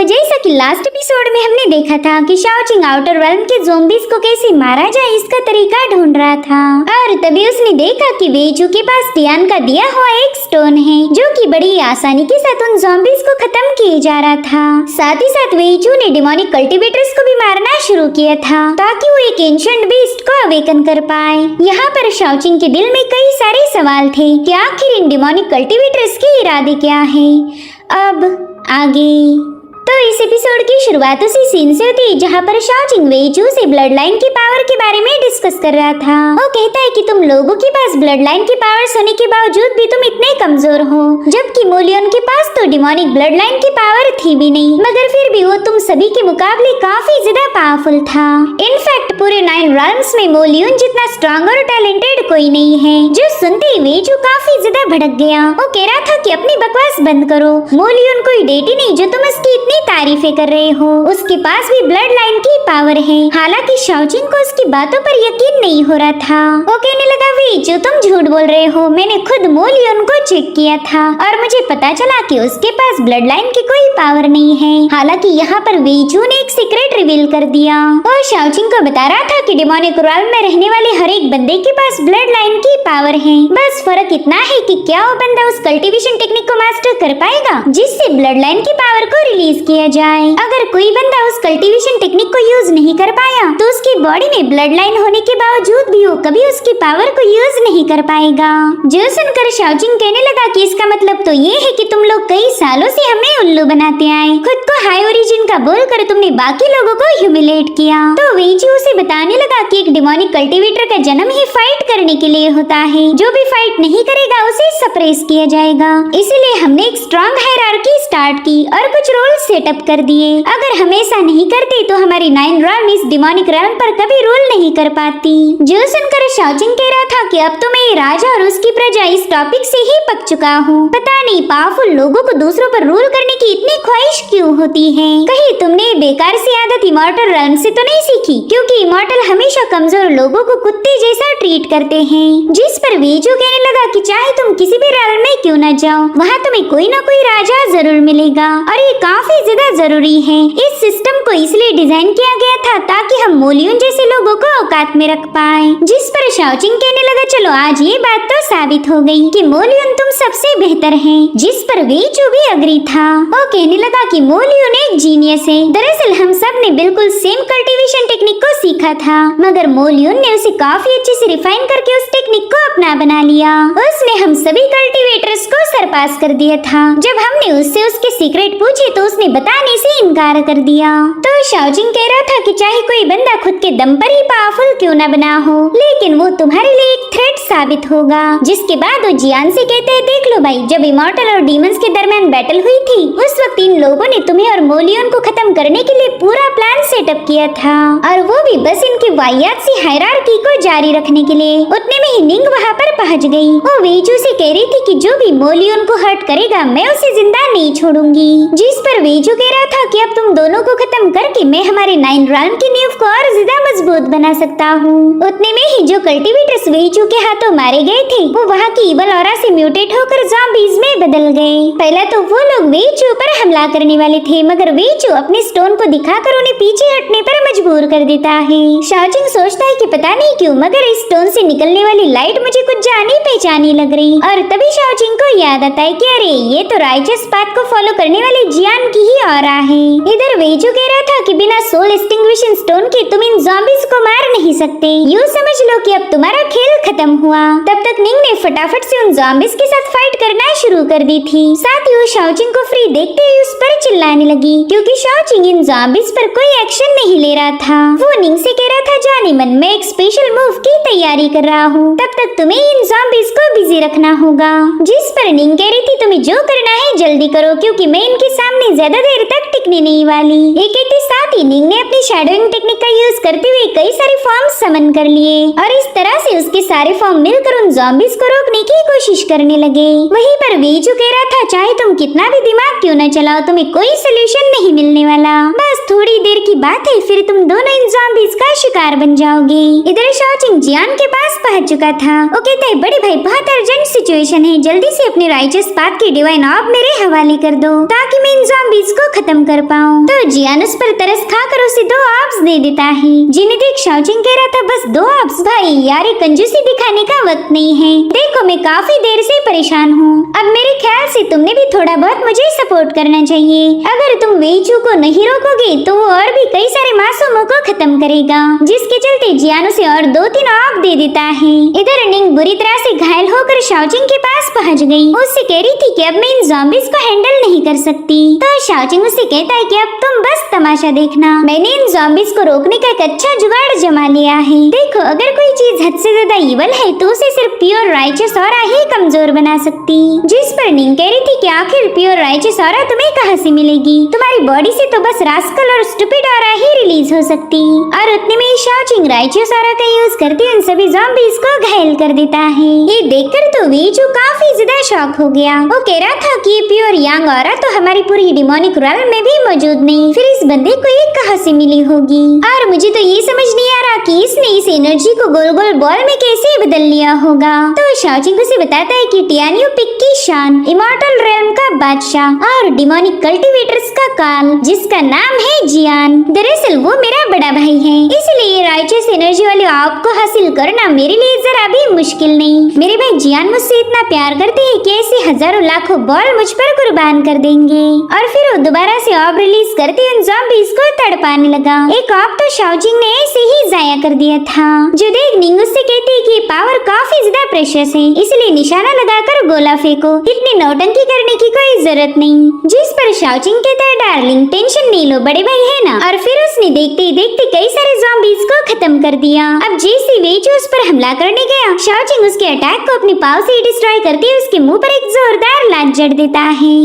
जैसा कि last episode में हमने देखा था कि शाओचिंग आउटर रेल्म के ज़ॉम्बीज को कैसे मारा जाए इसका तरीका ढूंढ रहा था, और तभी उसने देखा कि वेइचू के पास टियान का दिया हुआ एक स्टोन है जो कि बड़ी आसानी के साथ उन ज़ॉम्बीज को खत्म किए जा रहा था। साथ ही साथ वेइचू ने डिमोनिक कल्टीवेटर्स को भी मारना शुरू किया था ताकि वो एक एंशिएंट बीस्ट को अवेकन कर पाए। यहाँ पर शाओचिंग के दिल में कई सारे सवाल थे कि आखिर इन डिमोनिक कल्टीवेटर्स के इरादे क्या है। अब आगे तो इस एपिसोड की शुरुआत उसी सीन से होती है जहाँ पर शाओचिंग वेइचू से ब्लड लाइन की पावर के बारे में डिस्कस कर रहा था। वो कहता है कि तुम लोगों के पास ब्लड लाइन की पावर्स होने के बावजूद भी तुम इतने कमजोर हो, जबकि मोलियन के पास तो डिमोनिक ब्लड लाइन की पावर थी भी नहीं, मगर फिर भी वो तुम सभी के मुकाबले काफी ज्यादा पावरफुल था। इनफैक्ट पूरे 9 realms में मोलियन जितना स्ट्रॉन्ग और टैलेंटेड कोई नहीं है। जो सुनते ही वेइचू काफी ज्यादा भड़क गया। वो कह रहा था कि अपनी बकवास बंद करो, मोलियन कोई डेटी नहीं जो तुम उसकी इतनी तारीफें कर रहे हो, उसके पास भी ब्लड लाइन की पावर है। हालांकि शाओचिंग को उसकी बातों पर यकीन नहीं हो रहा था। वो कहने लगा वेइचू तुम झूठ बोल रहे हो, मैंने खुद मोलियन को चेक किया था और मुझे पता चला कि उसके पास ब्लड लाइन की कोई पावर नहीं है। हालांकि यहाँ पर वेइचू ने एक सीक्रेट रिवील कर दिया। वो शाओचिंग को बता रहा था कि डिमोनिक रेल्म में रहने वाले हर एक बंदे के पास ब्लड लाइन की पावर है, बस फर्क इतना है कि क्या वो बंदा उस कल्टीवेशन टेक्निक को मास्टर कर पाएगा जिससे ब्लड लाइन की पावर को रिलीज किया जाए। अगर कोई बंदा उस कल्टीवेशन टेक्निक को यूज नहीं कर पाया तो उसकी बॉडी में ब्लड लाइन होने के बावजूद भी वो कभी उसकी पावर को यूज नहीं कर पाएगा। जो सुनकर शाओचिंग कहने लगा कि इसका मतलब तो ये है कि तुम लोग कई सालों से हमें उल्लू बनाते आए, खुद को हाई ओरिजिन का बोलकर तुमने बाकी लोगों को ह्यूमिलेट किया। तो वेइचू उसे बताने लगा कि एक डिमोनिक कल्टीवेटर का जन्म ही फाइट करने के लिए होता है, जो भी फाइट नहीं करेगा उसे सप्रेस किया जाएगा। इसीलिए हमने एक स्ट्रॉन्ग हायरार्की स्टार्ट की और कुछ रूल सेटअप कर दिए। अगर हम ऐसा नहीं करते तो हमारी 9 realm इस डिमोनिक realm पर कभी रूल नहीं कर पाती। जो सुनकर शाओचिंग कह रहा था कि अब तो मैं राजा और उसकी प्रजा इस टॉपिक से ही पक चुका हूँ। पता नहीं पावरफुल लोगों को दूसरों पर रूल करने की इतनी ख्वाहिश क्यों होती है। कहीं तुमने बेकार सी आदत इमॉर्टल realm से तो नहीं सीखी, क्योंकि इमॉर्टल हमेशा कमजोर लोगों को कुत्ते जैसा ट्रीट करते हैं। जिस पर वेइचू कहने लगा कि चाहे तुम किसी भी realm में क्यों न जाओ, वहाँ तुम्हें कोई न कोई राजा जरूर मिलेगा और ये काफी ज्यादा जरूरी है। इस सिस्टम को इसलिए डिजाइन किया गया था ताकि हम मोलियन जैसे लोगों को औकात में रख पाए। जिस पर शाओचिंग कहने लगा चलो आज ये बात तो साबित हो गई कि मोलियन तुम सबसे बेहतर हैं। जिस पर वेइचू भी अग्री था। वो कहने लगा कि मोलियन एक जीनियस है। दरअसल हम सब ने बिल्कुल सेम कल्टीवेशन टेक्निक को सीखा था, मगर मोलियन ने उसे काफी अच्छे से रिफाइन करके उस टेक्निक को अपना बना लिया। उसने हम सभी कल्टीवेटर्स को सरपास कर दिया था। जब हमने उससे उसके सीक्रेट पूछे तो उसने बताने से इनकार कर दिया। तो शाओचिंग कह रहा था कि चाहे कोई बंदा खुद के दम पर ही पावरफुल क्यों न बना हो, लेकिन वो तुम्हारे लिए एक थ्रेट साबित होगा। जिसके बाद वो जियान से कहते हैं देख लो भाई, जब इमॉर्टल और डीमंस के दरमियान बैटल हुई थी उस वक्त इन लोगों ने तुम्हें और मोलियन को खत्म करने के लिए पूरा प्लान सेटअप किया था, और वो भी बस इनकी वाहियात सी हायरार्की को जारी रखने के लिए। उतने में ही निंग वहाँ पर पहुँच गई। वो वेइचू से कह रही थी कि जो भी मोलियन को हर्ट करेगा मैं उसे जिंदा नहीं छोड़ूंगी। जिस पर वेइचू कह रहा था कि अब तुम दोनों को खत्म करके मैं हमारे 9 realm की नींव को और ज्यादा मजबूत बना सकता हूँ। उतने में ही जो कल्टीवेटर्स वेइचू के हाथों मारे गए थे वो वहाँ की इवल ऑरा से म्यूटेट होकर ज़ॉम्बीज में बदल गए। पहले तो वो लोग वेइचू पर हमला करने वाले थे, मगर वेइचू अपने स्टोन को दिखाकर उन्हें पीछे हटने पर मजबूर कर देता है। शाओचिंग सोचता है कि पता नहीं क्यों मगर इस स्टोन से निकलने वाली लाइट मुझे कुछ जानी पहचानी लग रही, और तभी शाओचिंग को याद आता है कि अरे ये तो राइचस पाथ को फॉलो करने वाले जियान की ही ऑरा है। इधर वेइचू कह रहा था कि बिना सोल एक्सटिंग्विशिंग स्टोन के तुम इन ज़ॉम्बीज को मार नहीं सकते। यूँ समझ लो कि अब तुम्हारा खेल खत्म हुआ। तब तक निंग ने फटाफट से उन ज़ॉम्बीज के साथ फाइट करना शुरू कर दी थी। साथ ही वो शाओचिंग को फ्री देखते ही उस पर चिल्लाने लगी, क्योंकि शाओचिंग इन ज़ॉम्बीज पर कोई एक्शन नहीं ले रहा था। वो निंग से कह रहा था जाने मन मैं एक स्पेशल मूव की तैयारी कर रहा हूँ, तब तक तुम्हें इन ज़ॉम्बीज को बिजी रखना होगा। जिस पर निंग कह रही थी तुम्हें जो करना है जल्दी करो, क्योंकि मैं इनके सामने ज्यादा देर तक टिकने नहीं वाली। एक के साथ ही निंग ने अपनी शैडोइंग टेक्निक का यूज करते हुए कई सारे फॉर्म्स समन कर लिए, और इस तरह से उसके सारे फॉर्म मिलकर उन ज़ॉम्बीज को रोकने की कोशिश करने लगे। वहीं पर वेइचू कह रहा था चाहे तुम कितना भी दिमाग क्यों न चलाओ तुम्हें कोई सोल्यूशन नहीं मिलने वाला, बस थोड़ी देर की बात है, फिर तुम दोनों इन ज़ॉम्बीज का शिकार बन जाओगे। इधर शाओचिंग जियान के पास पहुंच चुका था। वो कहता है बड़े भाई बहुत अर्जेंट सिचुएशन है, जल्दी से अपने राइचस पाथ के डिवाइन ऑर्ब मेरे हवाले कर दो ताकि मैं इन ज़ॉम्बीज को खत्म कर पाऊँ। तो जियान उस पर तरस खाकर उसे 2 ऑर्ब्स दे देता है, जिन्हें देख शाओचिंग कह रहा था बस 2 ऑर्ब्स भाई, यार ये कंजूसी दिखाने का वक्त नहीं है। देखो मैं काफी देर से परेशान हूँ, अब मेरे ख्याल से तुमने भी थोड़ा बहुत मुझे सपोर्ट करना चाहिए। अगर तुम वेइचू को नहीं रोकोगे तो वो और भी कई सारे मासूमों को खत्म करेगा, जिसके चलते जियान उसे और 2-3 ऑर्ब दे देता है। इधर निंग बुरी तरह से घायल होकर शाओचिंग के पास पहुँच गई। उससे कह रही थी कि अब मैं इन ज़ॉम्बीज को हैंडल नहीं कर सकती। तो शाओचिंग उससे कहता है कि अब तुम बस तमाशा देखना, मैंने इन ज़ॉम्बीज को रोकने का एक अच्छा जुगाड़ जमा लिया है। देखो अगर कोई चीज हद से ज्यादा इवल है तो उसे सिर्फ प्योर राइचस ऑरा ही कमजोर बना सकती। जिस पर निंग कह रही थी कि आखिर प्योर राइचस ऑरा तुम्हें कहाँ से मिलेगी, तुम्हारी बॉडी से तो बस रास्कल और स्टूपिड ऑरा ही रिलीज हो सकती। और उतने में शाओचिंग राइचस ऑरा का यूज करके उन सभी ज़ॉम्बीज को घायल कर देता है। ये देखकर तो वेइचू काफी ज्यादा शॉक हो गया। वो कह रहा था कि ये प्योर यांग ऑरा तो हमारी पूरी डिमोनिक रॉयल में भी मौजूद नहीं, फिर इस बंदे को ये कहाँ से मिली होगी। और मुझे तो ये समझ नहीं आ रहा कि इसने इस एनर्जी को गोल गोल बॉल में कैसे बदल लिया होगा। तो शाओचिंग उसे बताता है कि टियान्यू पिक की शान, इमॉर्टल रेल्म का बादशाह और डिमोनिक कल्टीवेटर्स का काल, जिसका नाम है जियान, दरअसल वो मेरा बड़ा भाई है, इसलिए राइचस एनर्जी वाले ऑर्ब को हासिल करना मेरे लिए जरा भी मुश्किल नहीं। मेरे भाई जियान मुझसे इतना प्यार करते हैं कि ऐसे हजारों लाखों बॉल मुझ पर कुर्बान कर देंगे। और फिर वो दोबारा से ऑर्ब रिलीज करते उन ज़ॉम्बीज को तड़पाने लगा। एक ऑर्ब तो शाओचिंग ने ऐसे ही जाया कर दिया था, जो देख निंग उससे कहती है कि पावर काफी ज्यादा प्रेशियस है, इसलिए निशाना लगाकर गोला फेंको, इतनी नौटंकी करने की कोई जरूरत नहीं। जिस पर शाओचिंग कहता है डार्लिंग टेंशन नहीं लो, बड़े भाई है ना। और फिर उसने देखते ही देखते कई सारे ज़ॉम्बीज को खत्म कर दिया। अब जैसे वेइचू उस पर हमला करने गया, शाओचिंग उसके अटैक को अपने पाव से डिस्ट्रॉय करके उसके मुंह पर एक जोरदार लात जड़ देता है,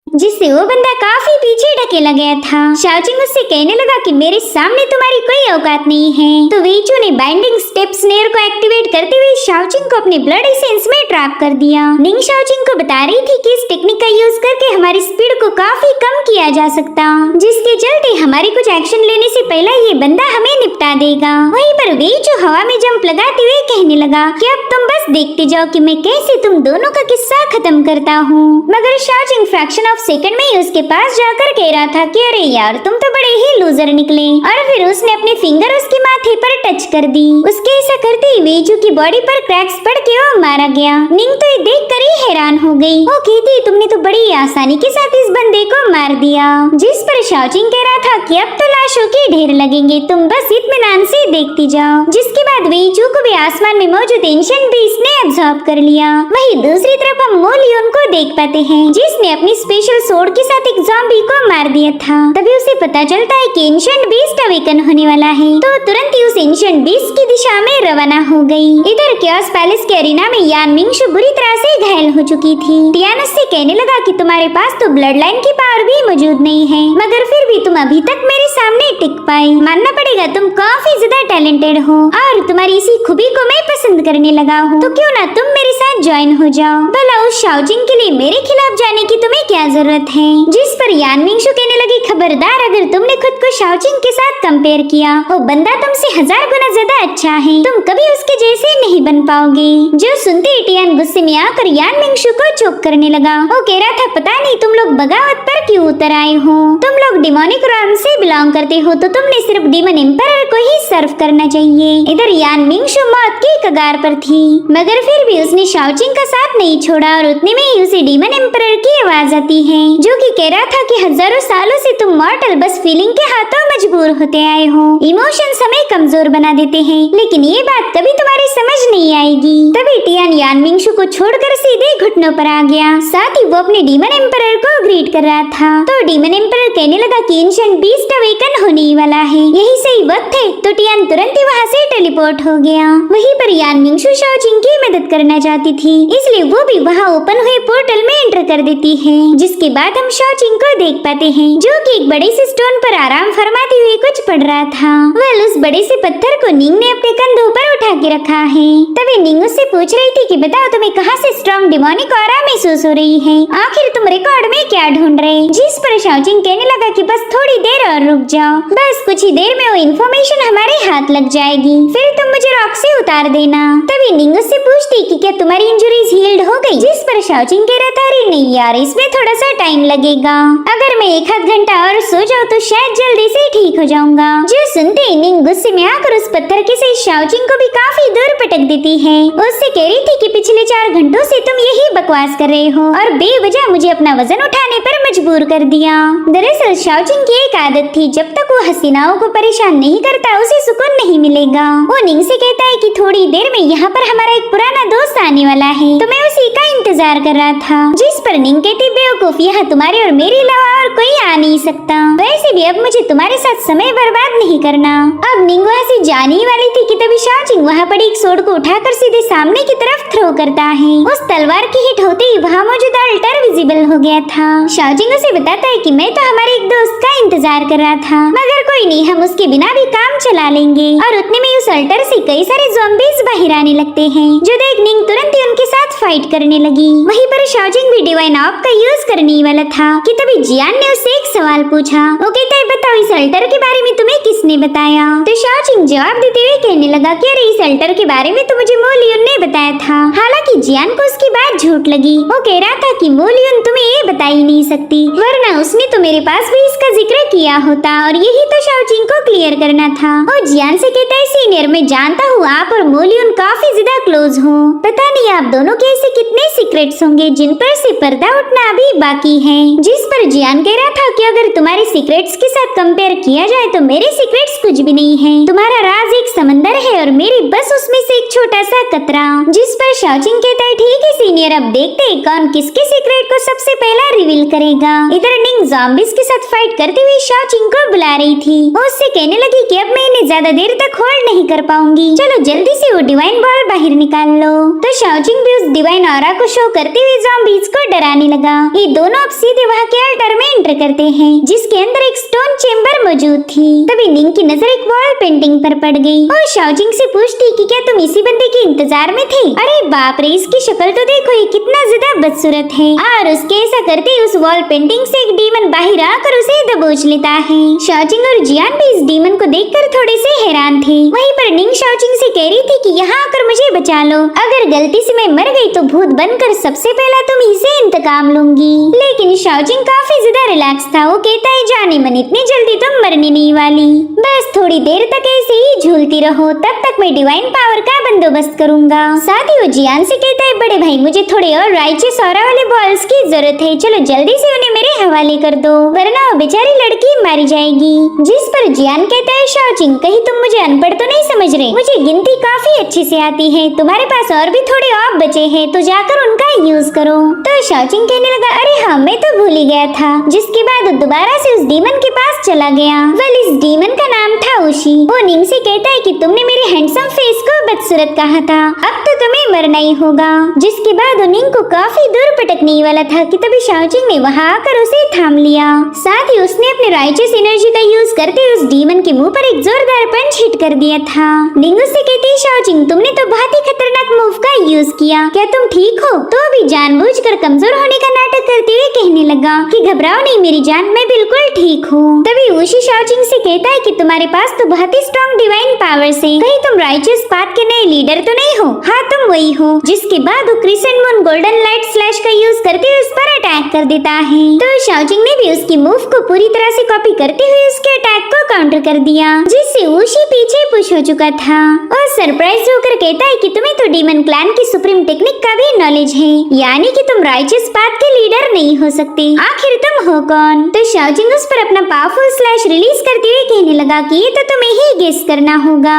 जिससे वो बंदा काफी पीछे ढकेला गया था। शाओचिंग उससे कहने लगा कि मेरे सामने तुम्हारी कोई औकात नहीं है। तो वेइचू ने बाइंडिंग स्टेप स्नेयर को एक्टिवेट करते हुए शाओचिंग को अपने ब्लड एसेंस में ट्रैप कर दिया। निंग शाओचिंग को बता रही थी कि इस टेक्निक का यूज करके हमारी स्पीड को काफी कम किया जा सकता, जिसके चलते हमारी कुछ एक्शन लेने से पहले ये बंदा हमें निपटा देगा। वहीं पर वेइचू हवा में जंप लगाते हुए कहने लगा कि अब तुम बस देखते जाओ कि मैं कैसे तुम दोनों का किस्सा खत्म करता हूँ। मगर शाओचिंग फ्रैक्शन ऑफ सेकंड में ही उसके पास जाकर कह रहा था कि अरे यार तुम तो बड़े ही लूजर निकले। और फिर उसने अपने फिंगर उसके माथे पर टच कर दी। उसके ऐसा करते ही वेइचू की बॉडी पर क्रैक्स पड़ के वो मारा गया। निंग तो ये देखकर ही हैरान हो गई। वो कहती तुमने तो बड़ी आसानी के साथ इस बंदे को मार दिया। जिस पर शाओचिंग कह रहा था कि अब तो लाशों के ढेर लगेंगे, तुम बस इत्मीनान से देखती जाओ। जिसके बाद वेइचू को भी आसमान में मौजूद एंशिएंट बीस्ट ने अब्सॉर्ब कर लिया। वहीं दूसरी तरफ हम मो लियोन को देख पाते हैं, जिसने अपनी स्पेशल सोर्ड के साथ एक ज़ॉम्बी को मार दिया था। तभी उसे पता चलता है कि एंशिएंट बीस्ट अवेकन होने वाला है, तो तुरंत ही उस एंशिएंट बीस्ट की दिशा में रवाना हो गई। इधर क्योस पैलेस के अरीना में यान मिंगशु बुरी तरह से घायल हो चुकी थी। टियान उससे कहने लगा कि तुम्हारे पास तो ब्लड लाइन की पावर भी मौजूद नहीं है, मगर फिर भी तुम अभी तक मेरे सामने टिक पाई। मानना पड़ेगा तुम काफी ज्यादा टैलेंटेड हो और तुम्हारी इसी खूबी को मैं पसंद करने लगा हूँ, तो क्यों ना तुम मेरे साथ ज्वाइन हो जाओ। भला उस शाओचिंग के लिए मेरे खिलाफ जाने की तुम्हें क्या जरूरत है। जिस पर यान मिंगशु कहने लगी खबरदार, अगर तुमने खुद को शाओचिंग के साथ कंपेयर किया, वो बंदा तुमसे 1000 गुना ज्यादा अच्छा है, तुम कभी उसके जैसे नहीं बन पाओगे। जो सुनते ही टियान गुस्से में आकर यान मिंगशु को चोक करने लगा। वो कह रहा था पता नहीं तुम लोग बगावत पर क्यों उतर आए हो, तुम लोग डिमोनिक रॉयल्म से बिलोंग करते हो तो तुमने सिर्फ डीमन एम्परर को ही सर्व करना चाहिए। इधर यान मिंगशु मौत की कगार पर थी, मगर फिर भी उसने शाओचिंग का साथ नहीं छोड़ा और उतने में ही उसे डीमन एम्परर की आवाज आती है, जो कि कह रहा था कि हजारों सालों से तुम मॉर्टल बस फीलिंग के हाथों मजबूर होते आए हो। इमोशंस हमें कमजोर बना देते हैं, लेकिन ये बात कभी तुम्हारी समझ नहीं आएगी। तभी टियान यान मिंगशु को छोड़कर सीधे घुटनों पर आ गया। साथ ही वो अपने डीमन एम्परर को ग्रीट कर रहा था। तो डीमन एम्परर कहने लगा कि एंशिएंट बीस्ट अवेकन होने वाला है, यही सही वक्त है। तो टियान तुरंत ही वहाँ से टेलीपोर्ट हो गया। वहीं पर यान मिंगशु शाओचिंग की मदद करना चाहती थी, इसलिए वो भी वहाँ ओपन हुए पोर्टल में एंटर कर देती है। जिसके बाद हम शाओचिंग को देख पाते हैं, जो कि एक बड़े से स्टोन पर आराम फरमाते हुए कुछ पढ़ रहा था। वेल उस बड़े से पत्थर को निंग ने अपने कंधों पर उठा के रखा है। तभी निंग उससे पूछ रही थी कि बताओ तुम्हें कहाँ से स्ट्रॉन्ग डिमोनिक ऑरा महसूस हो रही है, आखिर तुम रिकॉर्ड में क्या ढूंढ रहे। जिस पर शाओजिंग कहने लगा कि बस थोड़ी देर और रुक जाओ, बस कुछ ही देर में वो इन्फॉर्मेशन हमारे हाथ लग जाएगी, फिर तुम मुझे रॉक से उतार देना। तभी निंग उससे पूछती कि क्या तुम्हारी इंजरीज हील्ड हो गई। जिस पर शाओजिंग कह रहा था अरे नहीं यार, इसमें थोड़ा सा टाइम लगेगा, अगर मैं 1 घंटा और सो जाऊँ तो शायद जल्दी से ठीक हो जाऊंगा। जो सुनते ही निंग गुस्से में आकर उस पत्थर के से शाओजिंग को भी काफी दूर पटक देती है। उससे कह रही थी कि पिछले 4 घंटों से तुम यही बकवास कर रहे हो और बेवजह मुझे अपना वजन उठाने पर मजबूर कर दिया। दरअसल शाओजिंग की एक आदत थी, जब तक वो हसीनाओं को परेशान नहीं करता उसे सुकून नहीं मिलेगा। वो निंग से कहता है कि थोड़ी देर में यहाँ पर हमारा एक पुराना दोस्त आने वाला है, तो मैं उसी का इंतजार कर रहा था। जिस पर निंग कहती बेवकूफ, यहाँ तुम्हारे और मेरे अलावा और कोई आ नहीं सकता, वैसे भी अब मुझे तुम्हारे साथ समय बर्बाद नहीं करना। अब निंग वहाँ से जाने ही वाली थी कि तभी शाओजिंग वहाँ पड़ी एक सोड को उठाकर सीधे सामने की तरफ थ्रो करता है। उस तलवार की हिट होते ही वहाँ मौजूद अल्टर विजिबल हो गया था। शाओजिंग उसे बताता है कि मैं तो हमारे एक दोस्त का इंतजार कर रहा था, मगर कोई नहीं, हम उसके बिना भी काम चला लेंगे। और उतने में उस अल्टर से कई सारे ज़ॉम्बीज बाहर आने लगते हैं, जो देख निंग तुरंत ही उनके साथ फाइट करने लगी। वहीं पर शाओजिंग भी डिवाइन ऑफ का यूज करने वाला था कि तभी जियान ने उससे एक सवाल पूछा। वो कहता है बताओ इस अल्टर के बारे में तुम्हें किसने बताया। तो शाओजिंग जवाब देते हुए कहने लगा कि अरे इस अल्टर के बारे में तो मुझे मोलियन ने बताया था। हालांकि जियान को उसकी बात झूठ लगी। वो कह रहा था कि मोलियन तुम्हें ये बता ही नहीं सकती, वरना उसने तो मेरे पास भी इसका जिक्र किया होता, और यही तो शाओजिंग को क्लियर करना था। और जियान से कहता है सीनियर, मैं जानता हूँ आप और मोलियन काफी ज्यादा क्लोज हो, पता नहीं आप दोनों के ऐसे कितने सीक्रेट्स होंगे जिन पर से पर्दा उठना अभी बाकी है। जिस पर जियान कह रहा था कि अगर तुम्हारे सीक्रेट्स के साथ कंपेयर किया जाए तो मेरे सीक्रेट्स कुछ भी नहीं है, तुम्हारा राज एक समंदर है और मेरी बस उसमें से एक छोटा सा कतरा। जिस पर शाओजिंग कहता है ठीक है सीनियर, अब देखते हैं कौन किसके सीक्रेट को सबसे पहला रिवील करेगा। इधर निंग ज़ॉम्बीज के साथ फाइट करते हुए शाओजिंग को बुला रही थी। वो उससे कहने लगी कि अब मैं इन्हें ज्यादा देर तक होल्ड नहीं कर पाऊंगी, चलो जल्दी से वो डिवाइन बॉल बाहर निकाल लो। तो शाओजिंग भी उस डिवाइन ऑरा को शो करते हुए ज़ॉम्बीज को डराने लगा। ये दोनों अब सीधे वहाँ के अल्टर में एंटर करते हैं, जिसके अंदर एक स्टोन चेम्बर मौजूद थी। तभी निंग की नजर एक वॉल पेंटिंग पर पड़ गई और शाओजिंग से पूछती कि क्या तुम इसी बंदे के इंतजार में थे। अरे बाप रे, इसकी शक्ल तो देखो, ये कितना ज्यादा बदसूरत है। और उसके ऐसा करते ही उस वॉल पेंटिंग से एक डीमन बाहर आकर उसे दबोच लेता है। शाओजिंग और जियान भी इस डीमन को देखकर थोड़े से हैरान थे। वहीं पर निंग शाओजिंग से कह रही थी कि यहाँ आकर मुझे बचा लो, अगर गलती से मैं मर गई तो भूत बनकर सबसे पहला तुम ही से इंतकाम लूंगी। लेकिन शाओजिंग काफी ज्यादा रिलैक्स था। वो कहता है जाने मन, इतनी जल्दी तुम मरने नहीं वाली, बस थोड़ी देर तक ऐसे ही झूलती रहो, तब तक मैं डिवाइन पावर का बंदोबस्त करूंगा। साथ ही वो जियान से कहता है बड़े भाई मुझे थोड़े और राइचियस ऑरा वाले बॉल्स की जरूरत है, चलो जल्दी से उन्हें मेरे हवाले कर दो, वरना वो बेचारी लड़की मारी जाएगी। जिस पर जियान कहता है शाओजिंग कहीं तुम मुझे अनपढ़ तो नहीं समझ रहे, मुझे गिनती काफी अच्छे से आती है, तुम्हारे पास और भी थोड़े ऑफ बचे हैं तो जाकर उनका यूज करो। तो शाओजिंग कहने लगा अरे हाँ मैं तो भूल ही गया था। जिसके बाद वो दोबारा से उस डीमन के पास चला गया। वेल इस डीमन का नाम था उशी। वो निंग से कहता है कि तुमने मेरे हैंडसम फेस को बदसूरत कहा था, अब तो तुम्हें मरना ही होगा। जिसके बाद वो निंग को काफी दूर पटकने वाला था कि तभी शाओजिंग ने वहाँ आकर उसे थाम लिया। साथ ही उसने अपने राइचियस एनर्जी का यूज करते उस डीमन के मुंह पर एक जोरदार पंच हिट कर दिया था। निंग उससे कहती है शाओजिंग तुमने तो बहुत ही खतरनाक मूव का यूज किया, क्या तुम ठीक हो। तो अभी जानबूझकर कमजोर होने का नाटक करते हुए कहने लगा कि घबराओ नहीं मेरी जान, मैं बिल्कुल ठीक हूँ। तभी उशी शाओजिंग से कहता है कि तुम्हारे पास तो बहुत ही स्ट्रॉन्ग डिवाइन पावर्स हैं, कहीं तुम राइचियस पाथ के नए लीडर तो नहीं हो। हाँ तुम वही हो। जिसके बाद वो crescent moon golden light slash का यूज करके उस पर अटैक कर देता है। तो शाओजिंग ने भी उसकी मूव को पूरी तरह से कॉपी करते हुए उसके अटैक को काउंटर कर दिया, जिससे उशी पीछे पुश हो चुका था। और सरप्राइज होकर कहता है कि तुम्हें तो डीमन क्लैन की सुप्रीम टेक्निक का भी नॉलेज है, यानी कि तुम राइचियस पाथ के लीडर नहीं हो सकते, आखिर तुम हो कौन। तो शाओजिंग उस पर अपना पावरफुल स्लैश रिलीज करते हुए कहने लगा कि ये तो तुम्हें ही गेस करना होगा।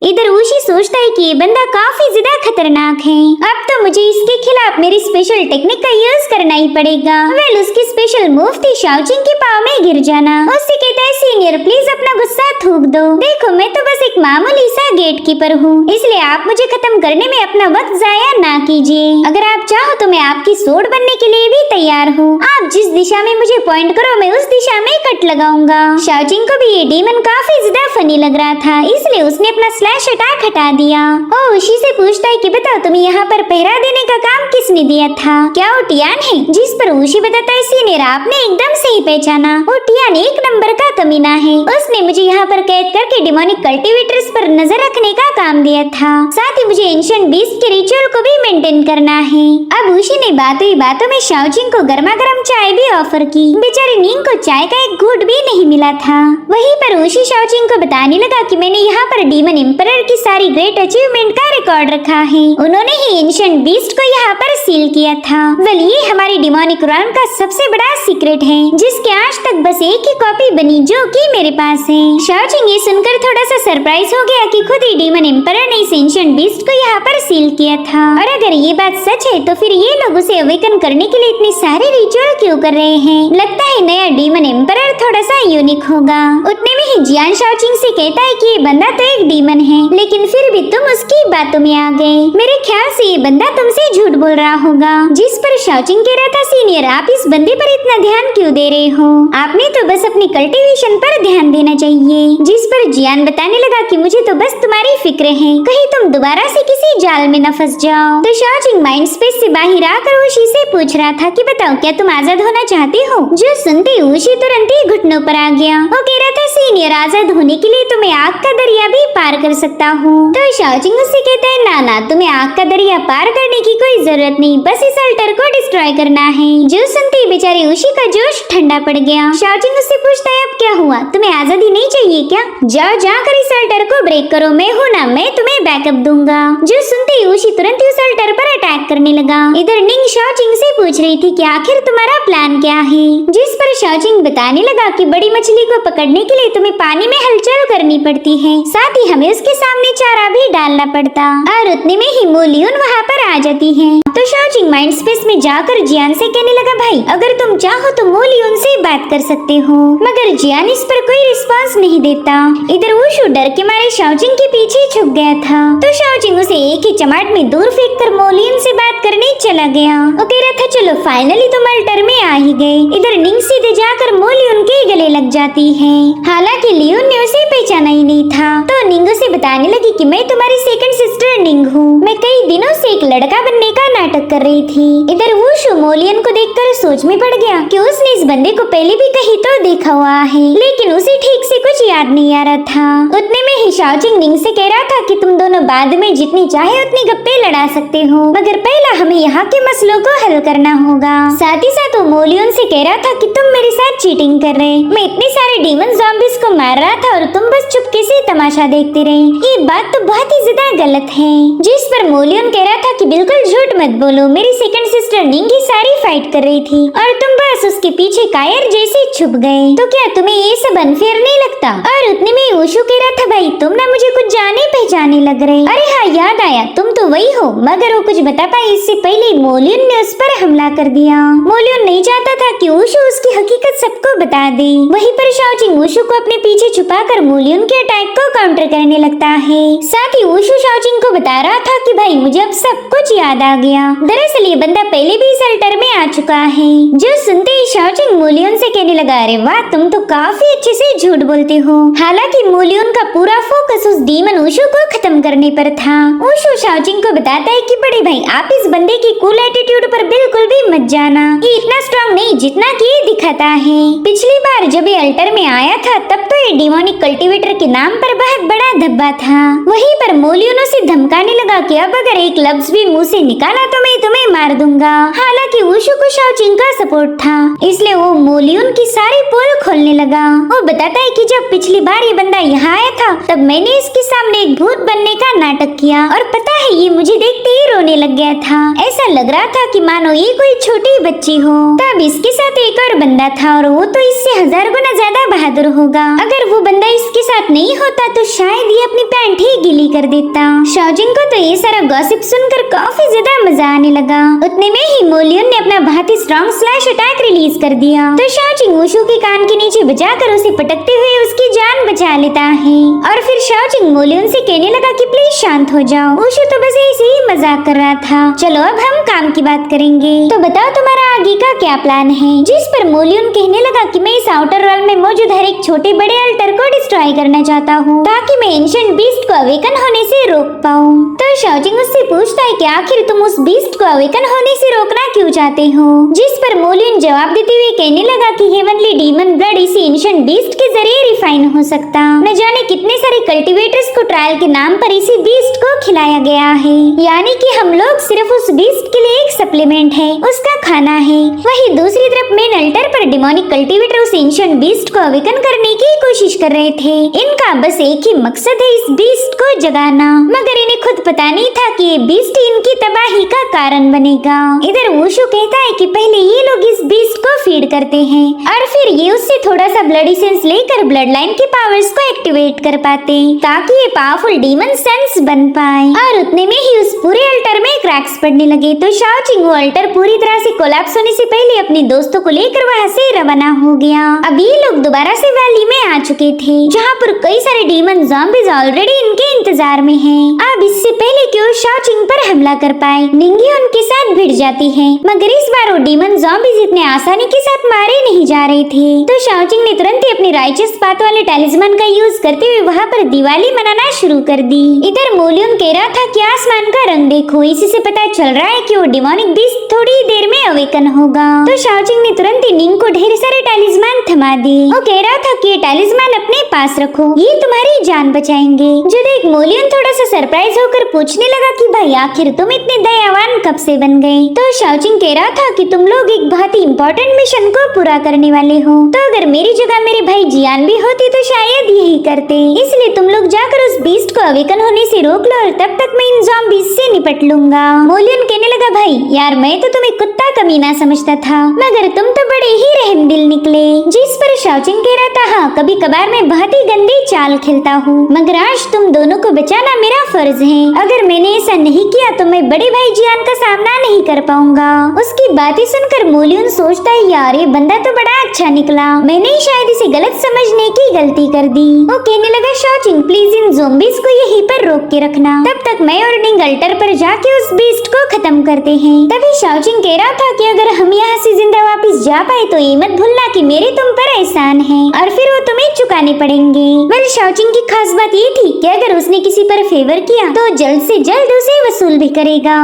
इधर ऊशी सोचता है कि ये बंदा काफी ज्यादा खतरनाक है। अब तो मुझे इसके खिलाफ मेरी स्पेशल टेक्निक का यूज करना ही पड़ेगा। वेल, उसकी स्पेशल मूव थी शाओचिंग के पाँव में गिर जाना। उससे कहता है सीनियर प्लीज अपना गुस्सा थूक दो। देखो मैं तो बस एक मामूली सा गेट कीपर हूँ, इसलिए आप मुझे खत्म करने में अपना वक्त जाया ना कीजिए। अगर आप चाहो तो मैं आपकी सोड बनने के लिए भी तैयार हूँ। आप जिस दिशा में मुझे पॉइंट करो मैं उस दिशा में कट लगाऊंगा। शाओचिंग को भी ये डीमन काफी ज्यादा फनी लग रहा था, इसलिए उसने अपना स्लैश अटैक हटा दिया। ओ उसी से पूछता है कि बताओ तुम्हें यहाँ पर पहरा देने का काम किसने दिया था? क्या वो टियान है? जिस पर उशी बताता है सीनियर आपने एकदम सही पहचाना, वो टियान एक नंबर का कमीना है। उसने मुझे यहाँ पर कैद करके डिमोनिक कल्टीवेटर्स पर नजर रखने का काम दिया था। साथ ही मुझे एंशिएंट बीस्ट के रिचुअल को भी मेंटेन करना है। अब उशी ने बातों में शाओचिंग को गर्मा गर्म चाय भी ऑफर की। बेचारी निंग को चाय का एक घूंट भी नहीं मिला था। वहीं पर उशी शाओचिंग को बताने लगा कि मैंने यहाँ पर डीमन एम्परर की सारी ग्रेट अचीवमेंट का रिकॉर्ड रखा है। उन्होंने ही एंशिएंट बीस्ट को यहाँ पर सील किया था। वेल, ये हमारी डिमोनिक रॉन का सबसे बड़ा सीक्रेट है, जिसके आज तक बस एक ही कॉपी बनी जो कि मेरे पास है। शाओचिंग ये सुनकर थोड़ा सा सरप्राइज हो गया कि खुद ही डीमन एम्परर ने इस एंशिएंट बीस्ट को यहाँ पर सील किया था। और अगर ये बात सच है तो फिर ये लोग उसे अवेकन करने के लिए इतने सारे रिचुअल क्यों कर रहे हैं? लगता है नया डीमन एम्परर थोड़ा सा यूनिक होगा। उतने में ही जियान शाओचिंग से कहता है कि ये बंदा तो एक डीमन है, लेकिन फिर भी तुम उसकी बातों में आ गए। मेरे ख्याल से ये बंदा तुमसे झूठ बोल रहा होगा। जिस पर शाओचिंग कह रहा था सीनियर आप इस बंदे पर इतना ध्यान क्यों दे रहे हो? आपने तो बस अपनी कल्टीवेशन पर ध्यान देना चाहिए। जिस पर जियान बताने लगा कि मुझे तो बस तुम्हारी फिक्र है, कहीं तुम दोबारा से किसी जाल में न फंस जाओ। तो शाओचिंग माइंड स्पेस से बाहर आकर उशी से पूछ रहा था कि बताओ क्या तुम आजाद होना चाहते हो? जो सुनते ही उशी तुरंत ही घुटनों पर आ गया। वो कह रहा था सीनियर आजाद होने के लिए तो मैं आग का दरिया भी पार कर सकता हूँ। तो शाओचिंग उससे कहता है ना तुम्हें आग का दरिया पार करने की कोई जरूरत नहीं, बस इस अल्टर को डिस्ट्रॉय करना है। जो सुनते ही बेचारी उशी का जोश ठंडा पड़ गया। शाओचिंग उससे पूछता है अब क्या हुआ, तुम्हें आजादी नहीं चाहिए क्या? जाओ जाकर इस अल्टर को ब्रेक करो, मैं हूँ ना, मैं तुम्हें बैकअप दूंगा। जो सुनते ही उशी तुरंत उस अल्टर पर अटैक करने लगा। इधर निंग शाओचिंग से पूछ रही थी कि आखिर तुम्हारा प्लान क्या है? जिस पर शाओचिंग बताने लगा कि बड़ी मछली को पकड़ने के लिए तुम्हें पानी में हलचल करनी पड़ती है, साथ ही हमें उसके सामने चारा भी डालना पड़ता, और उतने में ही मोलियन वहाँ पर आ जाती है। तो शाओचिंग माइंड स्पेस में जाकर जियान से कहने लगा भाई अगर तुम चाहो तो मोलियन से बात कर सकते हो, मगर जियान इस पर कोई रिस्पांस नहीं देता। इधर वुशु डर के मारे शाओचिंग के पीछे छुप गया था। तो शाओचिंग उसे एक ही चमाट में दूर फेंक कर मोलियन से बात करने चला गया। वो कह रहा था चलो फाइनली तुम अल्टर में आ ही गए। इधर निंग सीधे जाकर मोलियन के गले लग जाती है। हालांकि लियोन ने उसे पहचाना ही नहीं था। तो निंग उसे बताने लगी कि मैं तुम्हारी सेकंड सिस्टर निंग हूँ, मैं कई दिनों से एक लड़का बनने का नाटक कर रही थी। इधर वुशु मोलियन को देखकर सोच में पड़ गया कि उसने इस बंदे को पहले भी कहीं तो देखा हुआ है, लेकिन उसे ठीक से कुछ याद नहीं आ रहा था। उतने में ही शाओचिंग निंग से कह रहा था कि तुम दोनों बाद में जितनी चाहे उतनी गप्पे लड़ा सकते हो, मगर पहला हमें यहाँ के मसलों को हल करना होगा। साथ ही साथ वो मोलियन से कह रहा था कि तुम मेरे साथ चीटिंग कर रहे, मैं इतने सारे डीमन ज़ॉम्बीज को मार रहा था और तुम बस चुपके से तमाशा देखते रहे। ये बात तो बहुत ही ज्यादा गलत है। जिस पर मोलियन कह रहा था कि बिल्कुल झूठ मत बोलो, मेरी सेकंड सिस्टर निंग ही सारी फाइट कर रही थी और तुम बस उसके पीछे कायर जैसे छुप गए। तो क्या तुम्हें ये सब अनफेयर नहीं लगता? और उतने में वुशु कह रहा था भाई तुम ना मुझे कुछ जाने पहचाने लग रहे। अरे हाँ याद आया, तुम तो वही हो। मगर वो कुछ बता पाई इससे पहले मोलियन ने उस पर हमला कर दिया। मोलियन नहीं चाहता था कि वुशु उसकी हकीकत सबको बता दे। वहीं पर शाओचिंग वुशु को अपने पीछे छुपाकर मोलियन के अटैक को काउंटर करने लगता है। साथ ही वुशु शाओचिंग को बता रहा था कि भाई मुझे अब सब कुछ याद आ गया, दरअसल ये बंदा पहले भी इस अल्टर में आ चुका है। जो सुनते ही शाओचिंग मोलियन से कहने लगा अरे वाह तुम तो काफी अच्छे से झूठ बोलते हो। हालांकि मोलियन का पूरा फोकस उस डीमन वुशु को खत्म करने पर था। वुशु शाओचिंग को बताता है कि बड़े भाई आप इस बंदे की कूल एटीट्यूड पर बिल्कुल भी मत जाना, ये इतना स्ट्रॉन्ग नहीं जितना कि ये दिखाता है। पिछली बार जब ये अल्टर में आया था तब तो ये डिमोनिक कल्टीवेटर के नाम पर बहुत बड़ा धब्बा था। वहीं पर मोलियन से धमकाने लगा कि अब अगर एक लफ्ज भी मुंह से निकाला तो मैं तुम्हें मार दूंगा। हालांकि वुशु को शाओचिंग का सपोर्ट था, इसलिए वो मोलियन की सारी पोल खोलने लगा। वो बताता है कि जब पिछली बार ये बंदा यहाँ आया था तब मैंने इसके सामने एक भूत बनने का नाटक किया और पता है ये मुझे देखते ही रोने लग गया था। ऐसा लग रहा था कि मानो ये कोई छोटी बच्ची हो। तब इसके साथ एक और बंदा था और वो तो इससे 1000 गुना ज्यादा बहादुर बहादुर होगा। अगर वो बंदा इसके साथ नहीं होता तो शायद ये अपनी पैंट ही गीली कर देता। शाओजिंग को तो ये सारा गॉसिप सुनकर काफी ज्यादा मजा आने लगा। उतने में ही मोलियन ने अपना बहुत ही स्ट्रॉन्ग स्लैश अटैक रिलीज कर दिया तो शाओजिंग वुशु के कान के नीचे बजाकर उसे पटकते हुए उसकी जान बचा लेता है। और फिर शाओजिंग मोलियन से कहने लगा कि प्लीज शांत हो जाओ, वुशु तो बस ऐसे ही मजाक कर रहा था। चलो अब हम काम की बात करेंगे। तो बताओ तुम्हारा आगे का क्या प्लान है? जिस पर मोलियन कहने लगा कि मैं इस आउटर वर्ल्ड में मौजूद हर एक छोटे बड़े अल्टर को डिस्ट्रॉय करना चाहता हूँ ताकि मैं एंशिएंट बीस्ट को अवेकन होने से रोक पाऊँ। तो शाओजिंग उससे पूछता है कि आखिर तुम उस बीस्ट को अवेकन होने से रोकना क्यों चाहते हो? जिस पर मोलियन जवाब देते हुए कहने लगा कि हेवनली डीमन ब्लड इसी एंशिएंट बीस्ट के जरिए रिफाइन हो सकता। न जाने कितने सारे कल्टीवेटर्स को ट्रायल के नाम पर इसी बीस्ट को खिलाया गया है, यानी कि हम लोग सिर्फ उस बीस्ट के लिए एक सप्लीमेंट है, उसका खाना है। वही दूसरी तरफ मेन अल्टर पर डिमोनिक कल्टीवेटर उस एंशिएंट बीस्ट को अवेकन करने की कोशिश कर रहे थे। इनका बस एक ही मकसद है, इस बीस्ट को जगाना, मगर इन्हें खुद पता नहीं था कि ये बीस्ट इनकी तबाही का कारण बनेगा। इधर वुशु कहता है कि पहले ये लोग इस बीस्ट को फीड करते हैं और फिर ये उससे थोड़ा सा ब्लड एसेंस लेकर ब्लड लाइन की पावर्स को एक्टिवेट कर पाते ताकि ये पावरफुल डीमन सन्स बन पाए। और उतने में ही उस पूरे अल्टर में क्रैक्स पड़ने लगे तो शाओजिंग वो अल्टर पूरी तरह से कोलैप्स होने से पहले अपने दोस्तों को लेकर वहाँ से रवाना हो गया। अब ये लोग दोबारा से वैली में आ चुके थे जहाँ पर कई सारे डीमन ज़ॉम्बीज ऑलरेडी इनके इंतजार में हैं। अब इससे पहले कि वो शाओजिंग पर हमला कर पाए निंगी उनके साथ भिड़ जाती है, मगर इस बार वो डीमन ज़ॉम्बीज इतने आसानी के साथ मारे नहीं जा रहे थे। तो शाओजिंग ने तुरंत ही अपने राइचस पाथ वाले टैलिस्मान का यूज करते हुए वहाँ पर दिवाली मनाना शुरू कर दी। इधर मोलियन कह रहा था कि आसमान का रंग देखो, इसी से पता चल रहा है कि वो डिमोनिक बीस्ट थोड़ी ही देर में अवेकन होगा। तो शाओजिंग ने तुरंत ही निंग को ढेर सारे टैलिस्मान थमा दिए। वो कह रहा था कि ये टैलिस्मान अपने पास रखो, ये तुम्हारी जान बचाएंगे। जो देख मोलियन थोड़ा सा सरप्राइज होकर पूछने लगा कि भाई आखिर तुम इतने दयावान कब से बन गए? तो शाओजिंग कह रहा था कि तुम लोग एक बहुत ही इम्पोर्टेंट मिशन को पूरा करने वाले हो, तो अगर मेरी जगह मेरे भाई जियान भी होती तो शायद यही करते, इसलिए तुम लोग जाकर उस बीस्ट को अवेकन होने से रोक लो और तब तक मैं इन ज़ॉम्बीज से निपट लूंगा। मोलियन कहने लगा भाई यार मैं तो तुम्हें कुत्ता कमीना समझता था, मगर तुम तो बड़े ही रहमदिल निकले। जिस पर शाओजिंग कह रहा था हाँ कभी कभार मैं बहुत ही गंदी चाल खेलता हूँ, मगर आज तुम दोनों को बचाना मेरा फर्ज है। अगर मैंने ऐसा नहीं किया तो मैं बड़े भाई जियान का सामना नहीं कर पाऊंगा। उसकी बातें सुनकर मोलियन सोचता है यार ये बंदा तो बड़ा अच्छा निकला, मैंने ही शायद इसे गलत समझने की गलती कर दी। वो कहने लगा शाओजिंग प्लीज इन ज़ॉम्बीज को यहीं पर रोक के रखना, तब तक मैं और निंग अल्टर पर जाके उस बीस्ट को खत्म करते हैं। तभी शाओजिंग कह रहा था कि अगर हम यहाँ से जिंदा वापस जा पाए तो ये मत भूलना कि मेरे तुम पर एहसान है और फिर वो तुम्हें चुकाने पड़ेंगे। वेल शाओजिंग की खास बात ये थी कि अगर उसने किसी पर फेवर किया तो जल्द से जल्द उसे वसूल भी करेगा।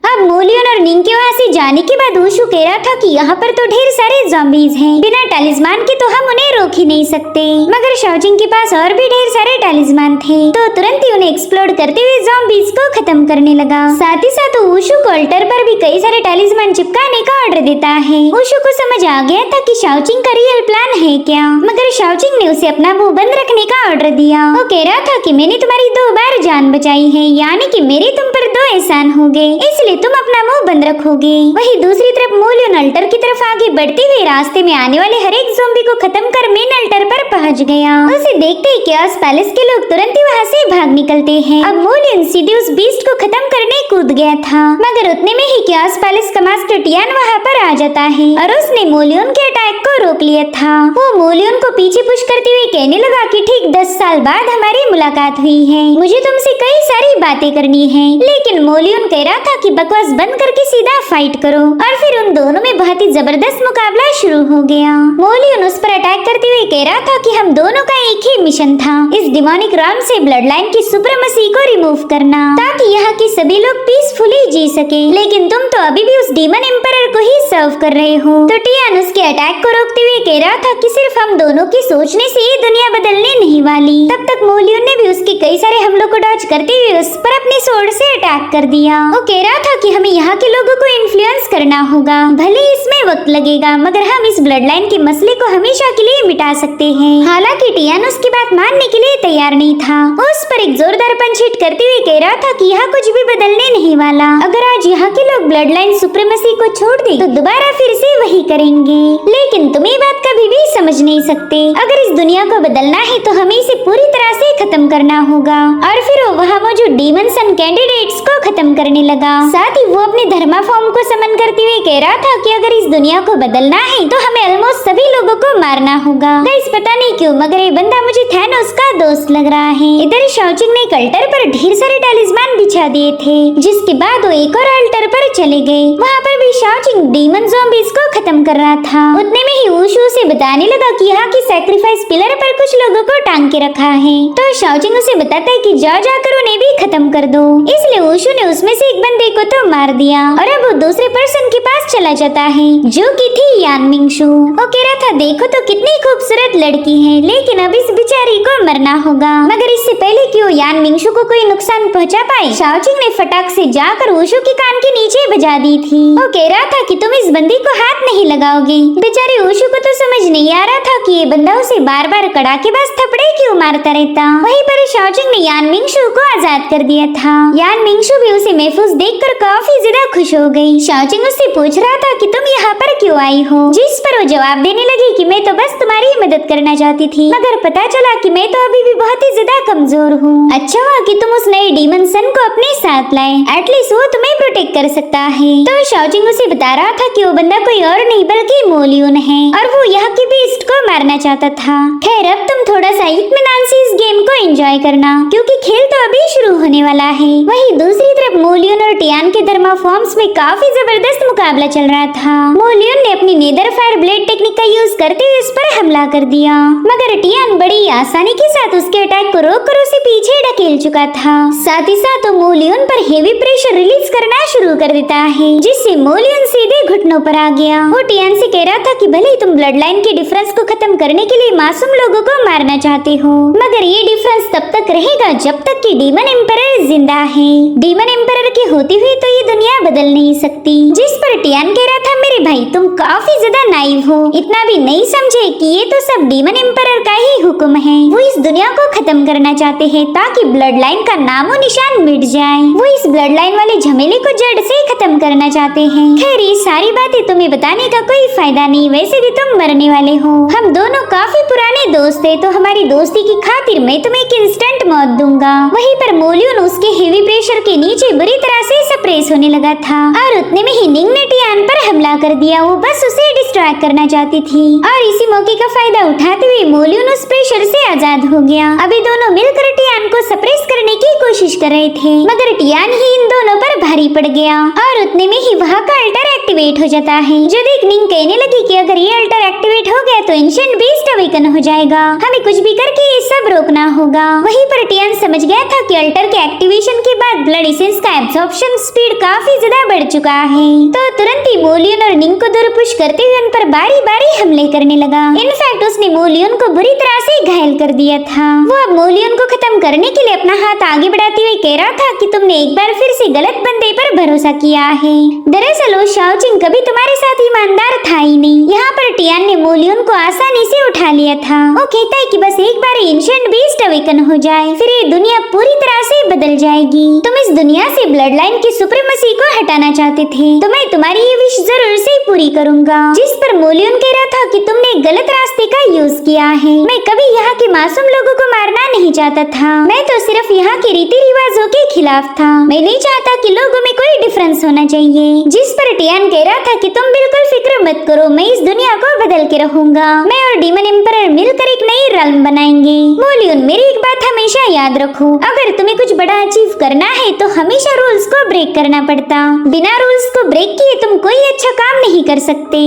अब मोलियन और निंग के वहाँ से जाने के बाद वुशु कह रहा था कि यहाँ पर तो ढेर सारे ज़ॉम्बीज हैं, बिना टैलिस्मान के तो हम उन्हें रोक ही नहीं सकते। मगर शाओजिंग के पास और भी ढेर सारे टैलिस्मान थे तो तुरंत ही उन्हें एक्सप्लोड करते हुए ज़ॉम्बीज को खत्म करने लगा। साथ ही साथ वुशु को अल्टर पर भी कई सारे टैलिस्मान चिपकाने का ऑर्डर देता है। वुशु को समझ आ गया था कि शाओजिंग का रियल प्लान है क्या, मगर शाओजिंग ने उसे अपना मुंह बंद रखने का ऑर्डर दिया। वो कह रहा था कि मैंने तुम्हारी 2 बार जान बचाई है, यानी कि मेरे तुम पर 2 एहसान हो गए, इसलिए तुम अपना मुंह बंद रखोगे। वही दूसरी तरफ मोलियन अल्टर की तरफ आगे बढ़ते हुए रास्ते में आने वाले हर एक ज़ॉम्बी को खत्म कर मेन अल्टर पर पहुंच गया। उसे देखते ही क्योस पैलेस के लोग तुरंत ही वहाँ से भाग निकलते हैं। अब मोलियन सीधे उस बीस्ट को खत्म करने कूद गया था, मगर उतने में ही क्योस पैलेस का मास्टर टियान वहाँ पर आ जाता है और उसने मोलियन के अटैक को रोक लिया था। वो मोलियन को पीछे पुश करते हुए कहने लगा कि ठीक 10 साल बाद हमारी मुलाकात हुई है, मुझे तुमसे कई सारी बातें करनी है। लेकिन मोलियन कह रहा था कि बकवास बंद करके सीधा फाइट करो और फिर उन दोनों में बहुत ही जबरदस्त मुकाबला शुरू हो गया। मोलियन उस पर अटैक करते हुए कह रहा था कि हम दोनों का एक ही मिशन था, इस डिमोनिक realm से ब्लड लाइन की सुप्रीमेसी को रिमूव करना ताकि यहाँ के सभी लोग पीसफुली जी सके। लेकिन तुम तो अभी भी उस डीमन एम्परर को ही सर्व कर रहे हो। तो टियान उसके अटैक को रोकते हुए कह रहा था कि सिर्फ हम दोनों की सोचने से ये दुनिया बदलने नहीं वाली। तब तक मोलियन ने भी उसके कई सारे हमलों को डॉज करते हुए उस पर अपनी स्वॉर्ड से अटैक कर दिया। वो कह रहा था कि हमें यहाँ के लोगों को इन्फ्लुएंस करना होगा, भले इसमें वक्त लगेगा, मगर हम इस ब्लड लाइन के मसले को हमेशा के लिए मिटा सकते हैं। हालांकि टियान उसकी बात मानने के लिए तैयार नहीं था। उस पर एक जोरदार पंच हिट करते हुए कह रहा था कि यह कुछ भी बदलने नहीं वाला। अगर आज यहाँ के लोग ब्लड लाइन सुप्रीमेसी को छोड़ दे तो दोबारा फिर से वही करेंगे। लेकिन तुम ये बात कभी भी समझ नहीं सकते। अगर इस दुनिया को बदलना है तो हमें इसे पूरी तरह से खत्म करना होगा। और फिर वो वहाँ मौजूद डीमन सन कैंडिडेट्स को खत्म करने लगा। साथ ही वो अपने धर्मा फॉर्म को समन करते हुए कह रहा था कि अगर इस दुनिया को बदलना है तो हमें ऑलमोस्ट सभी लोगों को मारना होगा। गाइस पता नहीं क्यों मगर ये बंदा मुझे थैनोस का दोस्त लग रहा है। इधर शाओचिंग ने एक अल्टर पर ढेर सारे टैलिस्मान बिछा दिए थे, जिसके बाद वो एक और अल्टर पर चले गए। वहाँ पर भी शाओचिंग डीमन ज़ॉम्बीज़ को खत्म कर रहा था। उतने में ही वुशु से बताने लगा कि यहाँ की सैक्रिफाइस पिलर पर कुछ लोगों को टांग के रखा है। तो शाओचिंग उसे बताता है कि जाकर उन्हें भी खत्म कर दो। इसलिए वुशु ने उसमें से एक बंदे को तो मार दिया और अब वो दूसरे पर्सन के पास चला जाता है, जो की थी यान मिंगशु। वो कह रहा था देखो तो कितनी खूबसूरत लड़की है, लेकिन अब इस बेचारी को मरना होगा। मगर इससे पहले कि वो यान मिंगशु को कोई नुकसान पहुंचा पाए, शाओचिंग ने फटाक से जाकर वुशु के कान के नीचे बजा दी थी। वो कह रहा था कि तुम इस बंदी को हाथ नहीं लगाओगे। बेचारे वुशु को तो समझ नहीं आ रहा था कि ये बंदा उसे बार बार कड़ाकेबाज थपड़े क्यों मारता रहता। वहीं पर शाओचिंग ने यान मिंगशु को आजाद कर दिया था। यान मिंगशु भी उसे महफूज देखकर काफी ज्यादा खुश हो गई। शाओचिंग उससे पूछ रहा था कि तुम यहाँ पर क्यों आई हो, जिस पर वो जवाब देने लगी कि मैं तो बस तुम्हारी मदद करना चाहती थी, मगर पता चला कि मैं तो अभी भी बहुत ही ज्यादा कमजोर हूँ। अच्छा हुआ कि तुम उस नए डीमन सन को अपने साथ लाए, एटलीस्ट वो तुम्हें प्रोटेक्ट कर सकता है। तो शाओचिंग उसे बता रहा था कि वो बंदा कोई और नहीं बल्कि मोलियन है और वो यहाँ की बीस्ट को मारना चाहता था। खैर अब तुम थोड़ा सा इत्मीनान से इस गेम को एंजॉय करना, क्योंकि खेल तो अभी शुरू होने वाला है। वहीं दूसरी तरफ मोलियन और टियान के धर्मा फॉर्म्स में काफी जबरदस्त मुकाबला चल रहा था। मोलियन ने अपनी नेदर फायर ब्लेड टेक्निक का यूज करते हुए उस पर हमला कर दिया, मगर टियान बड़ी आसानी के साथ उसके अटैक को रोककर उसे पीछे ढकेल चुका था। साथ ही साथ वो मोलियन पर हेवी प्रेशर रिलीज करना शुरू कर देता है, जिससे मोलियन सीधे घुटनों पर आ गया। वो टियान से कह रहा था कि भले ही तुम ब्लड लाइन के डिफरेंस को खत्म करने के लिए मासूम लोगों को मारना चाहते हो, मगर ये डिफरेंस तब तक रहेगा जब तक कि डीमन एम्परर जिंदा है। डीमन एम्परर के होते हुए तो ये दुनिया बदल नहीं सकती। जिस पर टियान कह रहा था मेरे भाई तुम काफी ज्यादा नाइव हो, इतना भी नहीं समझे कि ये तो सब डीमन एम्परर का ही हुक्म है। वो इस दुनिया को खत्म करना चाहते हैं ताकि ब्लड लाइन का नामो निशान मिट जाए। वो इस ब्लड लाइन वाले झमेले को जड़ से खत्म करना चाहते हैं। खैर ये सारी बातें तुम्हें बताने का कोई फायदा नहीं, वैसे भी तुम मरने वाले हो। हम दोनों काफी पुराने दोस्त थे, तो हमारी दोस्ती की खातिर मैं तुम्हें एक इंस्टेंट मौत दूंगा। वहीं पर मोलियन उसके हेवी प्रेशर के नीचे बुरी तरह से सप्रेस होने लगा था और उतने में ही निंग ने टियान पर हमला कर दिया। वो बस उसे डिस्ट्रैक्ट करना चाहती थी और इसी मौके का फायदा उठाते हुए मोलियन उस प्रेशर से आजाद हो गया। अभी दोनों मिलकर टियान को सप्रेस करने की कोशिश कर रहे थे, मगर टियान ही इन दोनों पर भारी पड़ गया और उतने में ही वहाँ का अल्टर एक्टिवेट हो जाता है। जो देख निंग कहने लगी कि अगर ये अल्टर एक्टिवेट हो गया तो एंशिएंट बीस्ट अवेकन हो जाएगा, हमें कुछ भी करके ये सब रोकना होगा। वहीं पर टियान समझ गया था कि अल्टर के एक्टिवेशन के बाद ब्लड एसेंस का एब्जॉर्प्शन स्पीड काफी ज्यादा बढ़ चुका है, तो तुरंत ही मोलियन और निंग को दूर पुश करते हुए उन पर बारी बारी हमले करने लगा। इनफैक्ट उसने मोलियन को बुरी तरह से घायल कर दिया था। वो अब मोलियन को खत्म करने के लिए अपना हाथ आगे बढ़ाते हुए कह रहा था कि तुमने एक बार फिर से गलत बंदे पर भरोसा किया है। दरअसल वो शाओचिंग कभी तुम्हारे साथ ईमानदार था ही नहीं। यहाँ पर टियान ने मोलियन को आसानी से उठा लिया था। वो कहता है कि बस एक बार एंशिएंट बीस्ट अवेकन हो जाए फिर ये दुनिया पूरी तरह से बदल जाएगी। तुम इस दुनिया से ब्लड लाइन की सुप्रीमेसी को हटाना चाहते थे, तो मैं तुम्हारी ये विश जरूर से पूरी करूंगा। जिस पर मोलियन कह रहा था कि तुमने गलत रास्ते का यूज किया है। मैं कभी यहाँ के मासूम लोगों को मारना नहीं चाहता था, मैं तो सिर्फ यहाँ के रीति रिवाजों के खिलाफ था। मैं नहीं चाहता कि लोगों में कोई डिफरेंस होना चाहिए। जिस पर टियान कह रहा था कि तुम बिल्कुल फिक्र मत करो, मैं इस दुनिया को बदल के रहूंगा। मैं और डीमन एम्परर मिलकर एक नई रल्म बनाएंगे। मोलियन मेरी एक बात हमेशा याद रखो, अगर तुम्हें कुछ बड़ा अचीव करना है तो हमेशा रूल्स को ब्रेक करना पड़ता। बिना रूल्स को ब्रेक किए तुम कोई अच्छा काम नहीं कर सकते।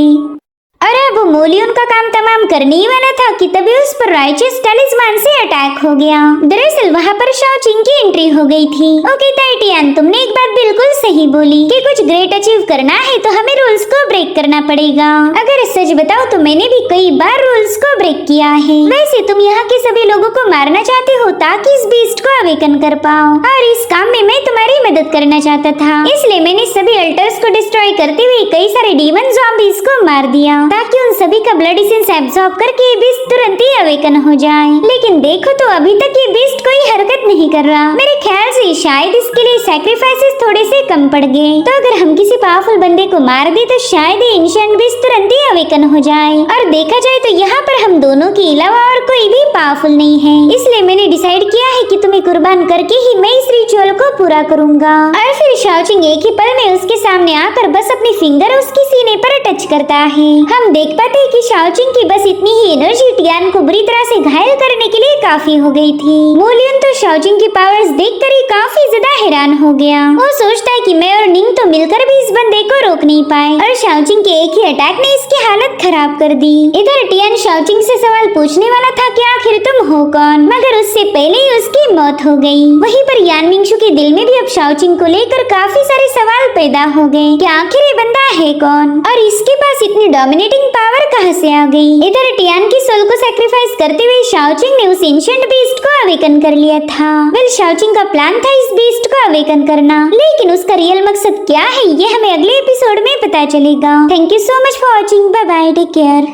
और अब मोलियन का काम तमाम करने ही वाला था कि तभी उस पर राइचियस टैलिस्मान से अटैक हो गया। दरअसल वहाँ पर शाओचिंग की एंट्री हो गई थी। ओके टियान तुमने एक बात बिल्कुल सही बोली कि कुछ ग्रेट अचीव करना है तो हमें रूल्स को ब्रेक करना पड़ेगा। अगर सच बताओ तो मैंने भी कई बार रूल्स को ब्रेक किया है। वैसे से तुम यहाँ के सभी लोगों को मारना चाहते हो ताकि इस बीस्ट को अवेकन कर पाओ, और इस काम में मैं तुम्हारी मदद करना चाहता था। इसलिए मैंने सभी अल्टर्स को डिस्ट्रॉय करते हुए कई सारे डीमन ज़ॉम्बीज को मार दिया ताकि उन सभी का ब्लड एसेंस एब्सॉर्ब करके ये बीस्ट तुरंत ही अवेकन हो जाए। लेकिन देखो तो अभी तक ये बीस्ट कोई हरकत नहीं कर रहा। मेरे ख्याल से शायद इसके लिए सैक्रिफाइसेस थोड़े से कम पड़ गए। तो अगर हम किसी पावरफुल बंदे को मार दे तो शायद ये एंशिएंट बीस्ट तुरंत ही अवेकन हो जाए। और देखा जाए तो यहाँ पर हम दोनों के अलावा और कोई भी पावरफुल नहीं है, इसलिए मैंने डिसाइड किया है कि तुम्हें कुर्बान करके ही मैं इस रिचुअल को पूरा करूंगा। और फिर शाओचिंग एक ही पल में उसके सामने आकर बस अपनी फिंगर उसके सीने पर टच करता है। हम देख पाते हैं कि शाओचिंग की बस इतनी ही एनर्जी टियान को बुरी तरह से घायल करने के लिए काफी हो गई थी। मोलियन तो शाओचिंग की पावर्स देखकर ही काफी ज्यादा हैरान हो गया। वो सोचता है कि मैं और निंग तो मिलकर भी इस बंदे को रोक नहीं पाए, और शाओचिंग के एक ही अटैक ने इसकी हालत खराब कर दी। इधर टियान शाओचिंग से सवाल पूछने वाला था कि आखिर तुम हो कौन, मगर उससे पहले ही उसकी मौत हो गई। वहीं पर यान मिंगशु के दिल में भी अब शाओचिंग को लेकर काफी सारे सवाल पैदा हो गए कि आखिर ये बंदा है कौन और इसके पास इतनी डोमिनेटिंग पावर कहां से आ गई। इधर टियान की सोल को सैक्रिफाइस करते हुए शाओचिंग ने उस एंशिएंट बीस्ट को अवेकन कर लिया था। वेल शाओचिंग का प्लान था इस बीस्ट को अवेकन करना, लेकिन उसका रियल मकसद क्या है ये हमें अगले एपिसोड में पता चलेगा। Thank you so much for watching. Bye bye, take care.